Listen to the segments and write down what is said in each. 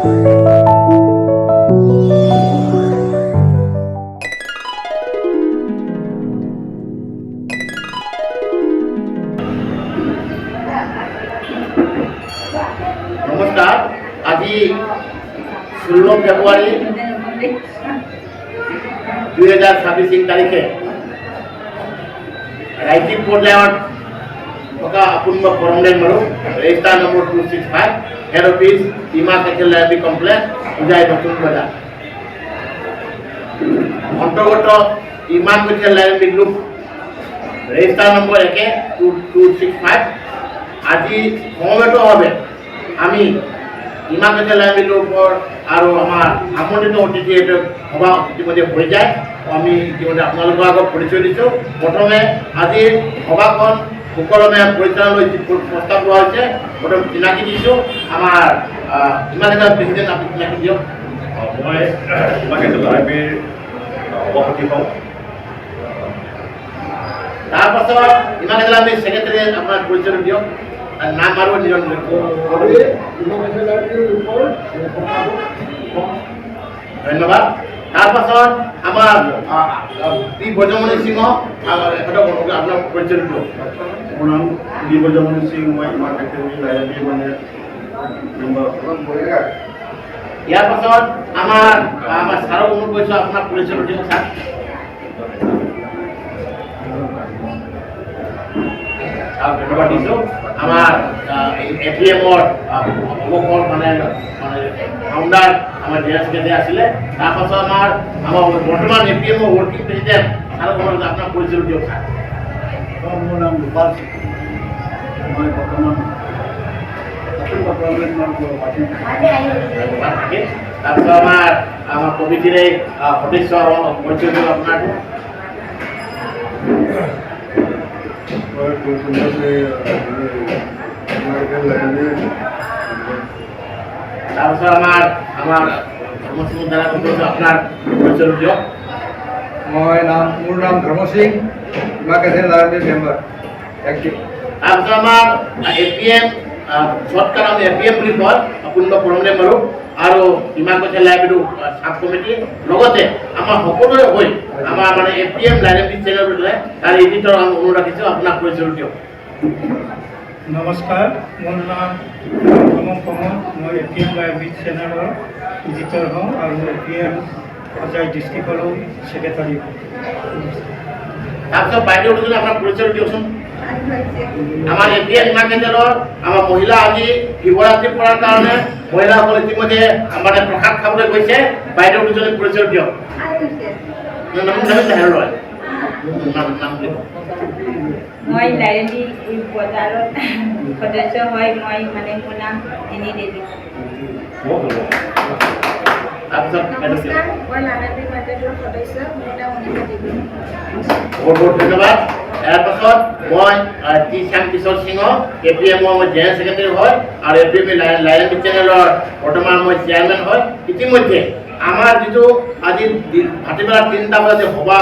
নমস্কার, আজি 16 ফেব্রুয়ারি 2026 তারিখে রাজ্যিক পর্যায়ত থকা অপূর্ব করমলেন মারু রেজিস্টার নম্বর 265 হেড অফিস ইমা ক্যাথল লাইব্রেরি কমপ্লেক্স উজাই নতুন বাজার অন্তর্গত ইমা ক্যাথল লাইব্রেরি গ্রুপ রেজিস্টার নম্বর 265 আজি সমবেত হবে আমি ইমা ক্যাথল লাইব্রেরির উপর আরও আমার আমন্ত্রিত অতিথি সভা ইতিমধ্যে হয়ে যায়। আমি ইতিমধ্যে আপোনালোকৰ আগত পৰিচয় দিছোঁ। প্ৰথমে আজিৰ সভাখন সুকলমে পৰিচালনালৈ যি প্ৰস্তাৱ লোৱা হৈছে প্ৰথম চিনাকি দিছোঁ। আমাৰ ইমা ক্যাথল প্ৰেচিডেণ্ট আপুনি চিনাকি দিয়ক। মই ইমা ক্যাথল লাইব্ৰেৰীৰ সভাপতি হওঁ। তাৰপাছত ইমা ক্যাথল লাইব্ৰেৰীৰ ছেক্ৰেটাৰী আপোনাৰ পৰিচয় দিয়ক, নাম আৰু নিজৰ ধন্যবাদ। তাৰপাছত আমাৰ পি ব্ৰজমণি সিংহ আপোনাৰ পৰিচয় দিয়ক। মোৰ নাম পি ব্ৰজমণি সিং, মই ইমা ক্যাথল লাইব্ৰেৰীৰ ইয়াৰ পাছত আমাৰ ছাৰক অনুৰোধ কৰিছোঁ আপোনাৰ পৰিচয় দিয়ক ছাৰ। ধন্যবাদ দিছোঁ। আমাৰ এপিএমৰ অৱসৰ মানে ফাউণ্ডাৰ আমাৰ জেএছ কেদে আছিলে। তাৰপাছত আমাৰ বৰ্তমান এপিএমৰ ৱৰ্কিং প্ৰেচিডেণ্ট ছাৰক অনুৰোধ আপোনাৰ পৰিচয় দিয়ক ছাৰ। মোৰ নাম গোপাল সিং, মই বৰ্তমান তাৰপিছত আমাৰ কমিটিৰ সদস্য পৰিচয় দিয়ক আপোনাৰ। তাৰপিছত আমাৰ ধৰ্মসিং দ্বাৰা আপোনাৰ পৰিচয় দিয়ক। মোৰ নাম ধৰ্ম সিং, ইমা ক্যাথল লাইব্ৰেৰী মেম্বাৰ এক্টিভ। তাৰপিছত আমাৰ এপিএম চৰকাৰ আমি এপিএম বুলি কয় অপূৰ্ব কৰমলেন মাৰু আৰু ইমা ক্যাথল লাইব্ৰেৰীৰ চাব কমিটি লগতে আমাৰ সকলোৰে হৈ আমাৰ মানে এপিএম লাইব্ৰেৰী চেনেললৈ তাৰ এডিটৰ আমি অনুৰোধ ৰাখিছোঁ আপোনাক পৰিচয় দিয়ক। নমস্কাৰ, মোৰ নাম কমল কমল, মই এপিএম লাইব্ৰেৰী চেনেলৰ এডিটৰ হওঁ আৰু এপিএম হোজাই ডিষ্ট্ৰিক্টৰো ছেক্ৰেটাৰী হওঁ। তাৰপিছত বাইদেউ দুজনে আপোনাৰ পৰিচয় দিয়কচোন। আমাৰ এপিএম ইমা ক্যাথলৰ আমাৰ মহিলা আজি শিৱৰাত্ৰি পৰাৰ কাৰণে মহিলাসকল ইতিমধ্যে মানে প্ৰসাদ খাবলৈ গৈছে। বাইদেউ দুজনে পৰিচয় দিয়ক। মই লাইব্ৰেৰী বজাৰত সদস্য হয়, মই মানে মোৰ নাম এনি দেৱী। তাৰপিছত মই লাইব্ৰেৰী মাৰ্কেটৰ সদস্য, মোৰ নাম অনিতা দেৱী। বহুত বহুত ধন্যবাদ। তাৰপাছত মই টি শ্যাম কিশোৰ সিংহ, এপিএমৰ মই জেনেৰেল ছেক্ৰেটাৰী হয় আৰু এপিএম লাইব্ৰেৰী চেনেলৰ বৰ্তমান মই চেয়াৰমেন হয়। ইতিমধ্যে আমাৰ যিটো আজি ভাটিবেলা 3টা বজাত সভা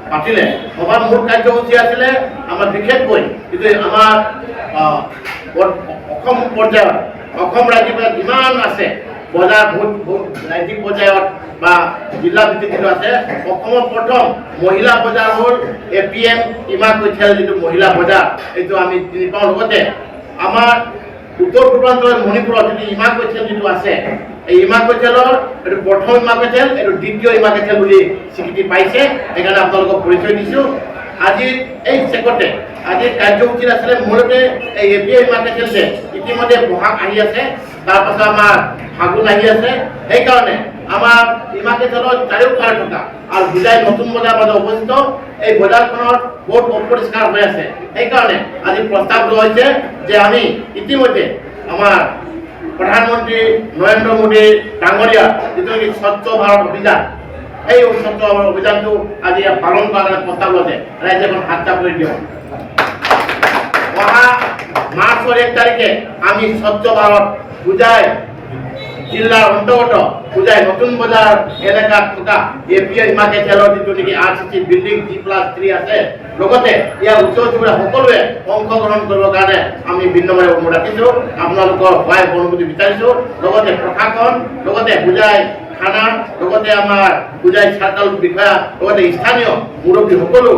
পাতিলে, সভাৰ মূল কাৰ্যসূচী আছিলে আমাৰ বিশেষকৈ যিটো আমাৰ অসম পৰ্যায়ত অসম ৰাজ্যিক যিমান আছে বজাৰ বহুত ৰাজ্যিক পৰ্যায়ত বা জিলা ভিত্তিক যিটো আছে অসমৰ প্ৰথম মহিলা বজাৰ হ'ল এপিএম ইমা ক্যাথল যিটো মহিলা বজাৰ, এইটো আমি চিনি পাওঁ। লগতে আমাৰ উত্তৰ পূৰ্বাঞ্চলৰ মণিপুৰত যিটো ইমা ক্যাথল যিটো আছে, এই ইমা ক্যাথলৰ এইটো প্ৰথম ইমা ক্যাথল, এইটো দ্বিতীয় ইমা ক্যাথল বুলি স্বীকৃতি পাইছে। সেইকাৰণে আপোনালোকক পৰিচয় দিছোঁ। আজিৰ এই চেকতে আজিৰ কাৰ্যসূচী আছিলে মূলতে এই এপিএম ইমা ক্যাথল যে ইতিমধ্যে বহাগ আহি আছে, তাৰপাছত আমাৰ ফাগুন আহি আছে। সেইকাৰণে আমাৰ ইমা ক্যাথলৰ চাৰিওফালে থকা আৰু বুজাই নতুন বজাৰ মাজত অৱস্থিত এই বজাৰখনত বহুত অপৰিষ্কাৰ হৈ আছে। সেইকাৰণে আজি প্ৰস্তাৱ লোৱা হৈছে যে আমি ইতিমধ্যে আমাৰ প্ৰধানমন্ত্ৰী নৰেন্দ্ৰ মোদী ডাঙৰীয়া যিটো নেকি স্বচ্ছ ভাৰত অভিযান, এই স্বচ্ছ ভাৰত অভিযানটো আজি পালন কৰাৰ কাৰণে প্ৰস্তাৱ লৈছে। ৰাইজে এখন হাত চাপ কৰি দিয়ক। অহা মাৰ্চৰ 1 তাৰিখে আমি স্বচ্ছ ভাৰত বুজাই জিলাৰ অন্তৰ্গত পূজাই নতুন বজাৰ এলেকাত থকা এপিএম মাৰ্কেট খেলৰ যিটো নেকি RCC বিল্ডিং G+3 আছে লগতে ইয়াৰ ওচৰ চুবুৰীয়া সকলোৱে অংশগ্ৰহণ কৰিবৰ কাৰণে আমি বিনম্ৰভাৱে অনুৰোধ ৰাখিছোঁ আপোনালোকৰ সহায় অনুমতি বিচাৰিছোঁ লগতে প্ৰশাসন লগতে পূজাই থানা লগতে আমাৰ পূজাই চাৰ্কল বিষয়া লগতে স্থানীয় মুৰব্বী সকলো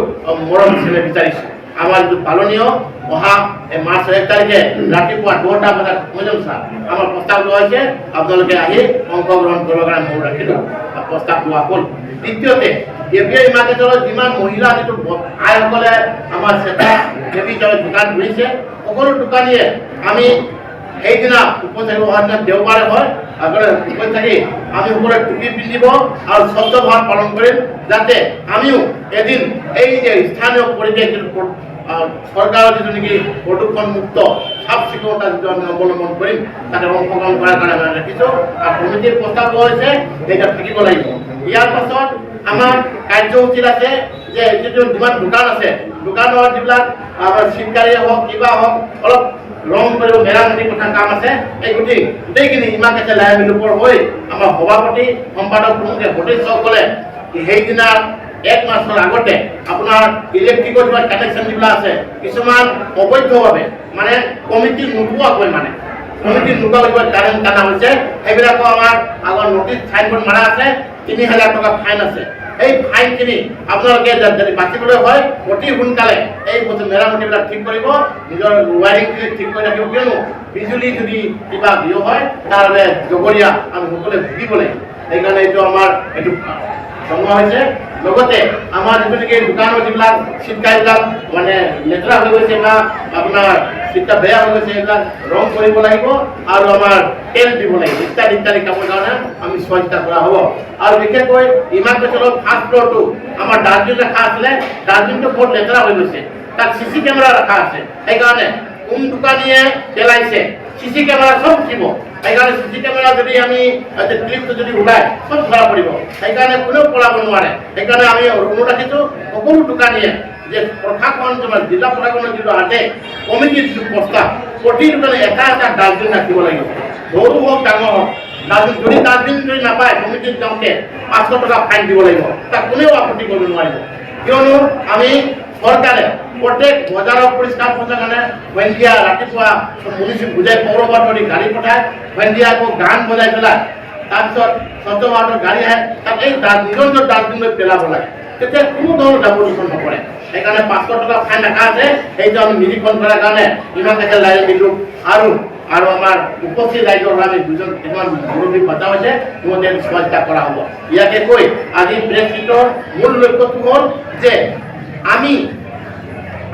মৰম চেনেহ বিচাৰিছোঁ আমাৰ যিটো পালনীয় অহা মাৰ্চ 1 তাৰিখে ৰাতিপুৱা 9টা বজাত মজম ছাৰ আমাৰ প্ৰস্তাৱ লোৱা হৈছে আপোনালোকে আহি অংশগ্ৰহণ কৰিবৰ কাৰণে মই ৰাখিলোঁ প্ৰস্তাৱ লোৱা হ'ল দ্বিতীয়তে এপিএম মাৰ্কেটৰ যিমান মহিলা যিটো আইসকলে আমাৰ চেতা দেৱী দোকান ধৰিছে সকলো দোকানীয়ে আমি সেইদিনা উপচাৰিব অন্য দেওবাৰে হয় আপোনাৰ উপচাৰি আমি সকলোৱে টুপি পিন্ধিব আৰু স্বচ্ছ ভাৰত পালন কৰিম যাতে আমিও এদিন এই যে স্থানীয় পৰিৱেশ যিটো চৰকাৰৰ যিটো নেকি প্ৰদূষণমুক্ত চাফ চিকুণতা যিটো আমি অৱলম্বন কৰিম তাতে অংশগ্ৰহণ কৰাৰ কাৰণে আমি ৰাখিছোঁ আৰু কমিটিৰ প্ৰস্তাৱ লোৱা হৈছে এতিয়া থাকিব লাগিব ইয়াৰ পাছত আমাৰ কাৰ্যসূচীত আছে যে যিটো যিমান দোকান আছে দোকানৰ যিবিলাক আমাৰ চিনকাৰীয়ে হওক কিবা হওক অলপ ৰং কৰিব মেৰামতি কথা কাম আছে এই গোটেইখিনি ইমানকে লাইমিলোপৰ হৈ আমাৰ সভাপতি সম্পাদক প্ৰমুখে সদস্যসকলে সেইদিনা 1 মাসৰ আগতে আপোনাৰ ইলেক্ট্ৰিকৰ যিমান কানেকশ্যন যিবিলাক আছে কিছুমান অবৈধভাৱে মানে কমিটি নোপোৱাকৈ মানে কমিটি নোপোৱাকৈ কাৰেণ্ট টানা হৈছে সেইবিলাকো আমাৰ আগৰ নটিচ চাইনবোৰ্ড মাৰা আছে 3000 টকা ফাইন আছে এই ফাইনখিনি আপোনালোকে যদি বাচিবলৈ হয় অতি সোনকালে এই বস্তু মেৰামতিবিলাক ঠিক কৰিব নিজৰ ৱায়াৰিংখিনি ঠিক কৰি ৰাখিব কিয়নো বিজুলী যদি কিবা বিয় হয় তাৰ বাবে জগৰীয়া আমি সকলোৱে ভুগিব লাগিব সেইকাৰণে এইটো আমাৰ এইটো জনোৱা হৈছে লগতে আমাৰ যিটো নেকি দোকানৰ যিবিলাক চিটকাবিলাক মানে লেতেৰা হৈ গৈছে বা আপোনাৰ চিটকা বেয়া হৈ গৈছে এইবিলাক ৰং কৰিব লাগিব আৰু আমাৰ তেল দিব লাগিব ইত্যাদি কামৰ কাৰণে আমি চোৱাচিতা কৰা হ'ব আৰু বিশেষকৈ ইমাৰ্কেটৰ ফাৰ্ষ্ট ফ্ল'ৰটো আমাৰ ডাষ্টবিন ৰখা আছিলে ডাষ্টবিনটো বহুত লেতেৰা হৈ গৈছে তাত CC কেমেৰা ৰখা আছে সেইকাৰণে কোন দোকানীয়ে পেলাইছে CC কেমেৰা চব উঠিব সেইকাৰণে CC কেমেৰা যদি আমি ক্লিপটো যদি ওলাই চব ধৰা পৰিব সেইকাৰণে কোনেও পলাব নোৱাৰে সেইকাৰণে আমি অনুৰোধ ৰাখিছোঁ সকলো দোকানীয়ে যে প্ৰশাসন জিলা প্ৰশাসনৰ যিটো আছে কমিটিৰ যিটো প্ৰস্তাৱ প্ৰতি দোকানে এটা ডাষ্টবিন ৰাখিব লাগিব সৰু হওক ডাঙৰ হওক ডাষ্টবিন যদি ডাষ্টবিন যদি নাপায় কমিটিত যাওঁতে 500 টকা ফাইন দিব লাগিব তাক কোনেও আপত্তি কৰিব নোৱাৰিব কিয়নো আমি চৰকাৰে প্ৰত্যেক বজাৰৰ পৰিষ্কাৰ পৰিচ্ছন্নৰ কাৰণে সন্ধিয়া ৰাতিপুৱা মুনিচিপ বুজাই পৌৰসভাত ধৰি গাড়ী পঠায় সন্ধিয়া আকৌ গান বজাই পেলাই তাৰপিছত স্বচ্ছ ভাৰতৰ গাড়ী আহে তাত এই নিজৰ ডাষ্টবিন লৈ পেলাব লাগে তেতিয়া কোনো ধৰণৰ জাবৰ জোঁথৰ নপৰে সেইকাৰণে 500 টকা ফাইন ৰখা আছে সেইটো আমি নিৰীক্ষণ কৰাৰ কাৰণে ইমানকে লাইন দিলোঁ আৰু আমাৰ উপস্থিত ৰাইজৰ আমি দুজন কিছুমান মুৰব্বী পতা হৈছে সিহঁতে চোৱাচিতা কৰা হ'ব ইয়াকে কৈ আজি প্ৰেছ মিটৰ মূল লক্ষ্যটো হ'ল যে আমি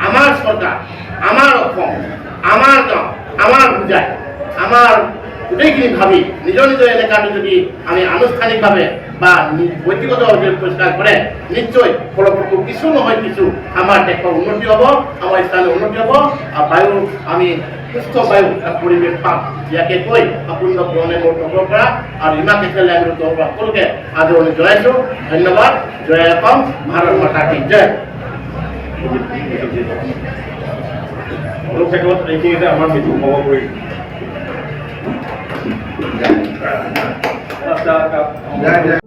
আমাৰ চৰকাৰ আমাৰ অসম আমাৰ গাঁও আমাৰ পূজাই আমাৰ গোটেইখিনি ভাবি নিজৰ এলেকাটো যদি আমি আনুষ্ঠানিকভাৱে বা ব্যক্তিগতভাৱে পৰিষ্কাৰ কৰে নিশ্চয় ফলপ্ৰসূ কিছু নহয় কিছু আমাৰ দেশৰ উন্নতি হ'ব আমাৰ স্থানীয় উন্নতি হ'ব আৰু বায়ু আমি সুস্থ বায়ু পৰিৱেশ পাম ইয়াকে কৈ সম্পূৰ্ণ পুৰণে মোৰ তৰফৰ পৰা আৰু ইমাকে খেলে আমি তৰফৰ পৰা সকলোকে আদৰণি জনাইছোঁ ধন্যবাদ জয় অসম ভাৰত মাতা কি জয় অলপ শেষত এইখিনিতে আমাৰ মিটিং সমাপন কৰিম। জয় জয়